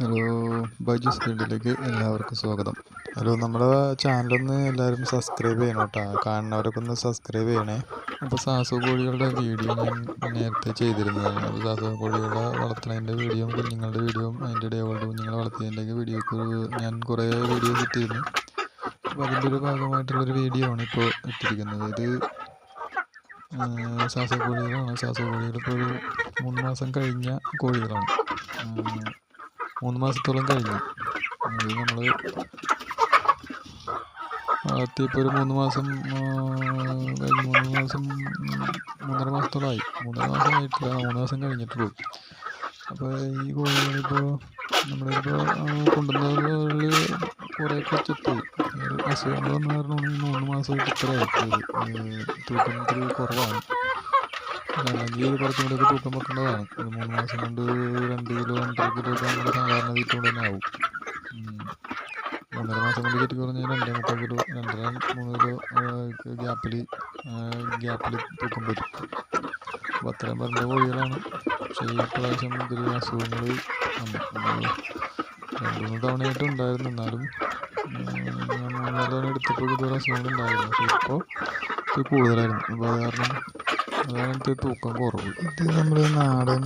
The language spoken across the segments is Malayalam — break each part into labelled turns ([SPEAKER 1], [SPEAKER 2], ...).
[SPEAKER 1] ഹലോ, ബൈജൂസ് ഫീൽഡിലേക്ക് എല്ലാവർക്കും സ്വാഗതം. ഹലോ, നമ്മുടെ ചാനലൊന്ന് എല്ലാവരും സബ്സ്ക്രൈബ് ചെയ്യണം കേട്ടോ. കാണുന്നവരൊക്കെ ഒന്ന് സബ്സ്ക്രൈബ് ചെയ്യണേ. അപ്പോൾ സാസു കോഴികളുടെ വീഡിയോ ഞാൻ നേരത്തെ ചെയ്തിരുന്നതാണ്. അപ്പോൾ സാസു കോഴികളെ വളർത്തുന്നതിൻ്റെ വീഡിയോയും കുഞ്ഞുങ്ങളുടെ വീഡിയോയും അതിൻ്റെ ഇടയോടെ കുഞ്ഞുങ്ങളെ വളർത്തിയതിൻ്റെ വീഡിയോക്ക് ഞാൻ കുറേ വീഡിയോസ് ഇട്ടിരുന്നു. അപ്പോൾ അതിൻ്റെ ഒരു ഭാഗമായിട്ടുള്ളൊരു വീഡിയോ ആണ് ഇപ്പോൾ ഇട്ടിരിക്കുന്നത്. ഇത് സാസു കോഴികളാണ്. സാസു കോഴികൾ ഇപ്പോൾ ഒരു 3 മാസം കഴിഞ്ഞ കോഴികളാണ്. 3 മാസത്തോളം കഴിഞ്ഞു. അത് നമ്മൾ വളർത്തിയപ്പോൾ ഒരു 3 മാസം കഴിഞ്ഞ് 3 മാസം 3.5 മാസത്തോളമായി. 3.5 മാസം ആയിട്ടില്ല, 3 മാസം കഴിഞ്ഞിട്ടുള്ളൂ. അപ്പോൾ ഈ കോഴികളിപ്പോൾ നമ്മളിപ്പോൾ കൊണ്ടുവന്നതിൽ കുറേയൊക്കെ ചത്തുപോയി. അസുഖങ്ങൾ വന്ന കാരണമാണ് ഈ 3 മാസമായിട്ട് ഇത്ര ആയിട്ടുള്ളത്. തൂക്കം ഇത്തിരി കുറവാണ്. അല്ലെങ്കിൽ കുറച്ചും കൂടെയൊക്കെ തൂക്കം വെക്കേണ്ടതാണ്. ഒരു 3 മാസം കൊണ്ട് 2 കിലോ 2.5 കിലോ ഒക്കെ നമ്മുടെ സാധാരണ തീറ്റ കൊണ്ട് തന്നെ ആവും. 3.5 മാസം കൊണ്ട് ചുറ്റി കുറഞ്ഞാൽ 2.30 കിലോ 2.5-3 കിലോ ഗ്യാപ്പിൽ തൂക്കം വരും. അപ്പോൾ അത്രയും പറഞ്ഞ കോഴികളാണ്. പക്ഷേ ഈ പ്രാവശ്യം ഇതിൽ അസുഖങ്ങൾ വന്നു. 2-3 തവണയായിട്ട് ഉണ്ടായിരുന്നു. എന്നാലും ഞാൻ 3-4 തവണ എടുത്തപ്പോൾ ഇതുപോലെ അസുഖങ്ങൾ ഉണ്ടായിരുന്നു. പക്ഷേ ഇപ്പോൾ ഇത് കൂടുതലായിരുന്നു. അപ്പോൾ അത് കാരണം അതാണ് തൂക്കം കുറവ്. ഇത് നമ്മൾ നാടൻ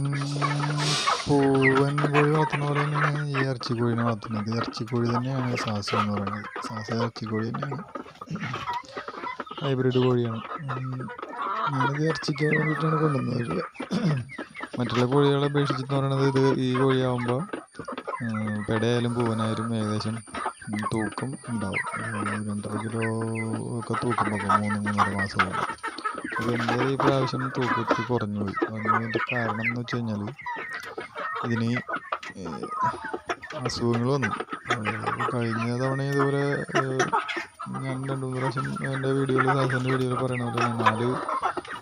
[SPEAKER 1] പൂവൻ കോഴി വളർത്തുന്ന പോലെ തന്നെയാണ് ഈ ഇറച്ചിക്കോഴിനെ വളർത്തുന്നത്. ഇറച്ചിക്കോഴി തന്നെയാണ് സാസു എന്ന് പറയുന്നത്. സാസു ഇറച്ചിക്കോഴി തന്നെയാണ്, ഹൈബ്രിഡ് കോഴിയാണ്. ഞാനിത് ഇറച്ചിക്ക് വേണ്ടിയിട്ടാണ് കൊണ്ടുവന്നത്. മറ്റുള്ള കോഴികളെ അപേക്ഷിച്ചെന്ന് പറയുന്നത് ഈ കോഴിയാകുമ്പോൾ പെടയായാലും പൂവനായാലും ഏകദേശം തൂക്കം ഉണ്ടാവും. 2.5 കിലോ ഒക്കെ തൂക്കം വെക്കും 3-3.5 മാസം കൊണ്ട്. അപ്പോൾ എൻ്റെ ഈ പ്രാവശ്യം തൂക്കത്തിൽ കുറഞ്ഞു പോയി. അതിൻ്റെ കാരണം എന്ന് വെച്ച് കഴിഞ്ഞാൽ ഇതിന് അസുഖങ്ങൾ വന്നു. കഴിഞ്ഞ തവണ ഇതുപോലെ ഞാൻ 2-3 പ്രാവശ്യം എൻ്റെ വീഡിയോയിൽ സാസിൻ്റെ വീഡിയോയിൽ പറയണ പോലെ 4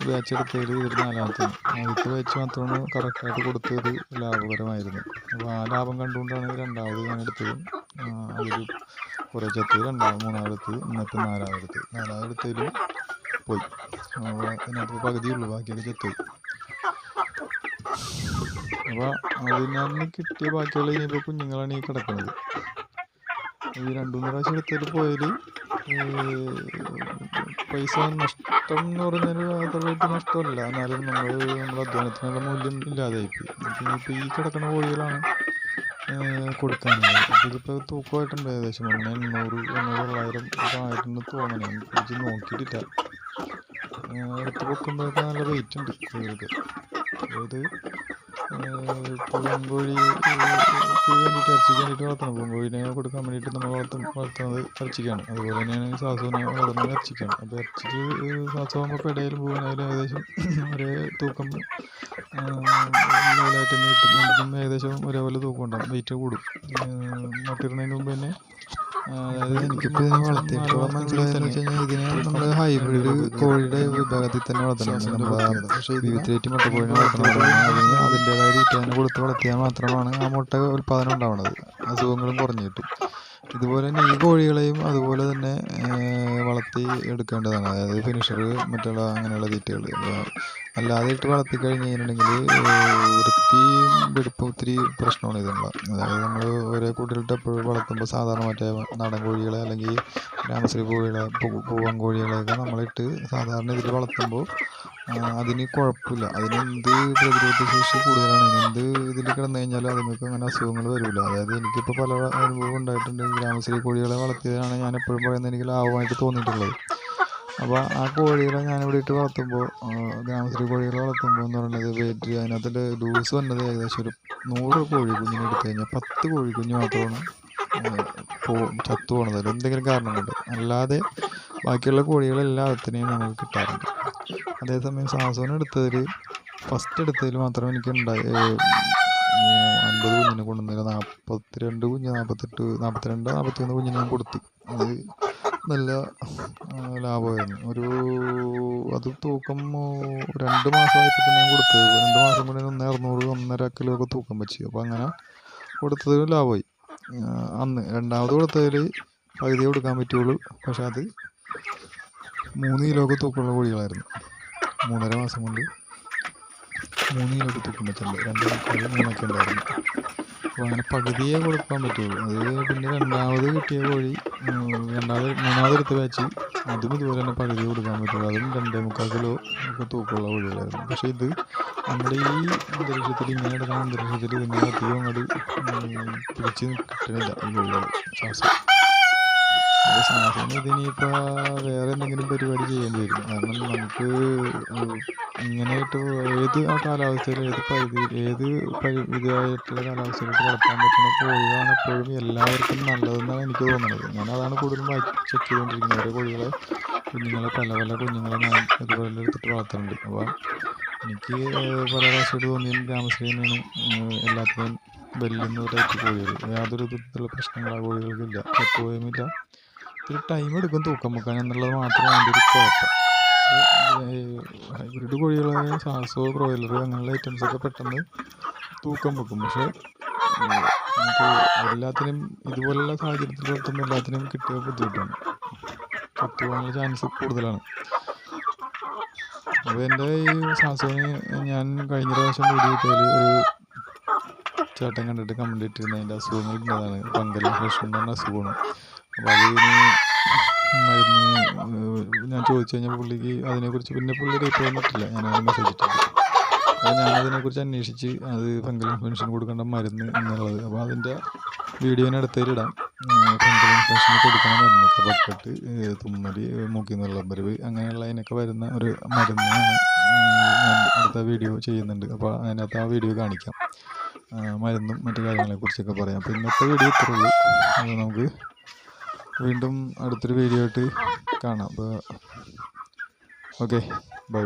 [SPEAKER 1] ബാച്ച് എടുത്തതിൽ ഇതൊരു 4ാമത്തെ. ആദ്യത്തെ ബാച്ച് മാത്രമാണ് കറക്റ്റായിട്ട് കൊടുത്തത് ലാഭകരമായിരുന്നു. അപ്പോൾ ആ ലാഭം കണ്ടുകൊണ്ടാണ് 2ാമത് ഞാൻ എടുത്തത്. അതിൽ കുറേ ചത്ത് 3ാമതെടുത്ത്, എന്നിട്ട് 4ാമതെടുത്ത്. 4ാമതെടുത്തതിൽ പോയി. അപ്പോൾ ഇതിനകത്ത് പകുതിയുള്ളൂ, ബാക്കിയൊക്കെ ചത്തുപോയി. അപ്പോൾ അത് ഞാൻ കിട്ടിയ ബാക്കിയുള്ള ഇനിയിപ്പോൾ കുഞ്ഞുങ്ങളാണ് ഈ കിടക്കുന്നത്. ഈ 2-3 പ്രാവശ്യം എടുത്തതിൽ പോയതിൽ പൈസ നഷ്ടം എന്ന് പറഞ്ഞാൽ അത്രയായിട്ട് നഷ്ടമല്ല. എന്നാലും നമ്മുടെ അധ്വാനത്തിനുള്ള മൂല്യം ഇല്ലാതായിപ്പോയി. ഇനിയിപ്പോൾ ഈ കിടക്കുന്ന കോഴികളാണ് കൊടുക്കാനുള്ളത്. അപ്പോൾ ഇതിപ്പോൾ തൂക്കമായിട്ടുണ്ട്. ഏകദേശം 800-900 ഒക്കെ ആയിട്ടെന്ന് തോന്നണം. എനിക്ക് നോക്കിയിട്ടില്ല. എടുത്ത് വെക്കുമ്പോഴൊക്കെ നല്ല വെയിറ്റ് ഉണ്ട് കോഴികൾക്ക്. അതായത് പൂവൻകോഴിക്ക് വേണ്ടിയിട്ട് ഇറച്ചിക്ക് വേണ്ടിയിട്ട് വളർത്തണം. പൂവൻകോഴിനെ കൊടുക്കാൻ വേണ്ടിയിട്ട് നമ്മൾ വളർത്തുന്നത് ഇറച്ചിക്കാണ്. അതുപോലെ തന്നെയാണ് സാസുവിനെ വളർത്തുന്നത് ഇറച്ചിക്കാണ്. അപ്പോൾ ഇറച്ചിക്ക് സാസുവാകുമ്പോൾ പെടയിലും പൂവനായാലും ഏകദേശം ഒരേ തൂക്കം ലെവലായിട്ട് തന്നെ കിട്ടും. എനിക്കും ഏകദേശം ഒരേപോലെ തൂക്കം ഉണ്ടാകും, വെയിറ്റ് കൂടും. മുട്ടിടുന്നതിന് മുമ്പ് തന്നെ അതായത് എനിക്കിപ്പോൾ ഇതിനെ വളർത്തിയിട്ടുള്ള മനസ്സിലായെന്ന് വെച്ച് കഴിഞ്ഞാൽ ഇതിനെ നമ്മൾ ഹൈബ്രിഡ് കോഴിയുടെ വിഭാഗത്തിൽ തന്നെ വളർത്തണം. പക്ഷേ വിവിധ മുട്ടക്കോഴിനെ വളർത്തണമെങ്കിൽ അതിന് അതിൻ്റേതായ തീറ്റ തന്നെ കൊടുത്ത് വളർത്തിയാൽ മാത്രമാണ് ആ മുട്ട ഉൽപ്പാദനം ഉണ്ടാവുന്നത്. അസുഖങ്ങളും കുറഞ്ഞു കിട്ടും. ഇതുപോലെ തന്നെ ഈ കോഴികളെയും അതുപോലെ തന്നെ വളർത്തി എടുക്കേണ്ടതാണ്. അതായത് ഫിനിഷർ മറ്റുള്ള അങ്ങനെയുള്ള തീറ്റകൾ. അല്ലാതെ ഇട്ട് വളർത്തി കഴിഞ്ഞ് കഴിഞ്ഞിട്ടുണ്ടെങ്കിൽ വൃത്തിയും വെടുപ്പും ഒത്തിരി പ്രശ്നമാണ് ഇതിനുള്ള. അതായത് നമ്മൾ ഒരേ കൂട്ടിലിട്ട് എപ്പോഴും വളർത്തുമ്പോൾ സാധാരണ മറ്റേ നാടൻ കോഴികളെ അല്ലെങ്കിൽ ഗ്രാമശ്രീ കോഴികളെ പൂവൻ കോഴികളെയൊക്കെ നമ്മളിട്ട് സാധാരണ ഇതിൽ വളർത്തുമ്പോൾ അതിന് കുഴപ്പമില്ല. അതിനെന്ത് പ്രതിരോധ ശേഷി കൂടുതലാണ്. എന്ത് ഇതിൽ കിടന്നു കഴിഞ്ഞാലും അതിനൊക്കെ അങ്ങനെ അസുഖങ്ങൾ വരില്ല. അതായത് എനിക്കിപ്പോൾ പല അനുഭവം ഉണ്ടായിട്ടുണ്ട്. ഗ്രാമശ്രീ കോഴികളെ വളർത്തിയതാണ് ഞാൻ എപ്പോഴും പറയുന്നത് എനിക്ക് ലാഭമായിട്ട് തോന്നിയിട്ടുള്ളത്. അപ്പോൾ ആ കോഴികളെ ഞാനിവിടെ ഇട്ട് വളർത്തുമ്പോൾ ഗ്രാമശ്രീ കോഴികളെ വളർത്തുമ്പോൾ എന്ന് പറയുന്നത് വെയിറ്റ് അതിനകത്തിൻ്റെ ലൂസ് വന്നത് ഏകദേശം ഒരു 100 കോഴിക്കുഞ്ഞിനെ എടുത്തു കഴിഞ്ഞാൽ 10 കോഴിക്കുഞ്ഞ് മാത്രമാണ് ചത്തു പോകുന്നത് എന്തെങ്കിലും കാരണം കൊണ്ട്. അല്ലാതെ ബാക്കിയുള്ള കോഴികളെല്ലാത്തിനെയും നമുക്ക് കിട്ടാറുണ്ട്. അതേസമയം സാസോനെ എടുത്തതിൽ ഫസ്റ്റ് എടുത്തതിൽ മാത്രമേ എനിക്ക് 50 കുഞ്ഞിനെ കൊണ്ടുവന്നില്ല. 42 കുഞ്ഞ് 42-41 കുഞ്ഞിനെ ഞാൻ കൊടുത്തു. അത് നല്ല ലാഭമായിരുന്നു. അത് തൂക്കം 2 മാസമായപ്പോൾ തന്നെ ഞാൻ കൊടുത്തത്. 2 മാസം കൊണ്ട് 1.5 കിലോ ഒക്കെ തൂക്കം വെച്ച്. അപ്പോൾ അങ്ങനെ കൊടുത്തത് ലാഭമായി. അന്ന് 2ാമത് കൊടുത്തതിൽ പകുതി കൊടുക്കാൻ പറ്റുള്ളൂ. പക്ഷെ അത് 3 കിലോ ഒക്കെ തൂക്കമുള്ള കോഴികളായിരുന്നു. 3.5 മാസം കൊണ്ട് 3 കിലോ ഒക്കെ തൂക്കം വെച്ചിട്ടുണ്ട്. 2 3 ഉണ്ടായിരുന്നു. അപ്പോൾ അങ്ങനെ പകുതിയേ കൊടുക്കാൻ പറ്റുള്ളൂ. അത് പിന്നെ രണ്ടാമത് കിട്ടിയ കോഴി മൂന്നാമത് എടുത്ത ബാച്ച് അതും ഇതുപോലെ തന്നെ പകുതി കൊടുക്കാൻ പറ്റുള്ളൂ. അതും 2.25 കിലോ ഒക്കെ തൂക്കമുള്ള കോഴികളായിരുന്നു. പക്ഷേ ഇത് നമ്മുടെ ഈ അന്തരീക്ഷത്തിൽ, ഇങ്ങനെ കിടക്കുന്ന അന്തരീക്ഷത്തിൽ ഇതിനെ അധികം അങ്ങോട്ട് പിടിച്ച് കിട്ടണില്ല ഈ കോഴികൾ. ശ്വാസം ഇതിനിപ്പോൾ വേറെ എന്തെങ്കിലും പരിപാടി ചെയ്യേണ്ടി വരും. കാരണം നമുക്ക് ഇങ്ങനെയായിട്ട് ഏത് കാലാവസ്ഥയിൽ ഇതായിട്ടുള്ള കാലാവസ്ഥയിലോട്ട് വളർത്താൻ പറ്റുന്ന കോഴികളാണ് എപ്പോഴും എല്ലാവർക്കും നല്ലതെന്നാണ് എനിക്ക് തോന്നുന്നത്. ഞാൻ അതാണ് കൂടുതലും ചെക്ക് ചെയ്തുകൊണ്ടിരിക്കുന്നത്. ഓരോ കോഴികളെ കുഞ്ഞുങ്ങളെ പല കുഞ്ഞുങ്ങളെ ഞാൻ ഇതുപോലെ എടുത്തിട്ട് വളർത്തുന്നുണ്ട്. അപ്പോൾ എനിക്ക് പല പ്രാവശ്യമായിട്ട് തോന്നിയ ഗ്രാമശ്രീ തന്നെയാണ് എല്ലാത്തിനെയും വെല്ലുന്ന ടൈപ്പ് കോഴികൾ. യാതൊരു വിധത്തിലുള്ള പ്രശ്നങ്ങൾ ആ കോഴികൾക്കില്ല, ചത്തുപോയുമില്ല. ഇത്തിരി ടൈം എടുക്കും തൂക്കം വെക്കാൻ എന്നുള്ളത് മാത്രമേ അതിൻ്റെ ഒരു കുഴപ്പം. ഹൈബ്രിഡ് കോഴികളായ സാസോ, ബ്രോയിലർ അങ്ങനെയുള്ള ഐറ്റംസൊക്കെ പെട്ടെന്ന് തൂക്കം വെക്കും. പക്ഷേ നമുക്ക് എല്ലാത്തിനും ഇതുപോലുള്ള സാഹചര്യത്തിൽ വളർത്തുമ്പോൾ എല്ലാത്തിനും കിട്ടിയ ബുദ്ധിമുട്ടാണ്, ചത്തുപോകാനുള്ള ചാൻസ് കൂടുതലാണ്. അപ്പോൾ എൻ്റെ ഈ സാസോന് ഞാൻ കഴിഞ്ഞ പ്രാവശ്യം വീഡിയോ ഇട്ടതിൽ ഒരു ചേട്ടൻ കണ്ടിട്ട് കമൻറ്റ് ഇട്ടിരുന്നത് അതിൻ്റെ അസുഖങ്ങൾ ഇന്നതാണ്, ഫംഗൽ ഇൻഫെക്ഷൻ എന്ന് പറഞ്ഞ അസുഖമാണ്. അപ്പോൾ അതിന് മരുന്ന് ഞാൻ ചോദിച്ചു കഴിഞ്ഞാൽ പുള്ളിക്ക് അതിനെക്കുറിച്ച് പിന്നെ പുള്ളി റീപ്ലൈ ഒന്നിട്ടില്ല. ഞാനത് മെസ്സേജ് ഇട്ടിട്ട് അപ്പോൾ ഞാനതിനെക്കുറിച്ച് അന്വേഷിച്ച് അത് ഫംഗൽ ഇൻഫെക്ഷൻ കൊടുക്കേണ്ട മരുന്ന് എന്നുള്ളത്, അപ്പോൾ അതിൻ്റെ വീഡിയോന് അടുത്തതിലിടാം. ഫംഗൽ ഇൻഫെക്ഷന് കൊടുക്കുന്ന മരുന്ന്, കഫക്കെട്ട്, തുമ്മൽ, മൂക്കിൽ നിന്നുള്ള ബരവ് അങ്ങനെയുള്ള അതിനൊക്കെ വരുന്ന ഒരു മരുന്നാണ് ഞാൻ അടുത്ത വീഡിയോ ചെയ്യുന്നുണ്ട്. അപ്പോൾ അതിനകത്ത് ആ വീഡിയോ കാണിക്കാം, മരുന്നും മറ്റു കാര്യങ്ങളെക്കുറിച്ചൊക്കെ പറയാം. അപ്പോൾ ഇന്നത്തെ വീഡിയോ ഇത്രേ ഉള്ളൂ. നമുക്ക് വീണ്ടും അടുത്തൊരു വീഡിയോ ആയിട്ട് കാണാം. അപ്പോൾ ഓക്കെ, ബൈ.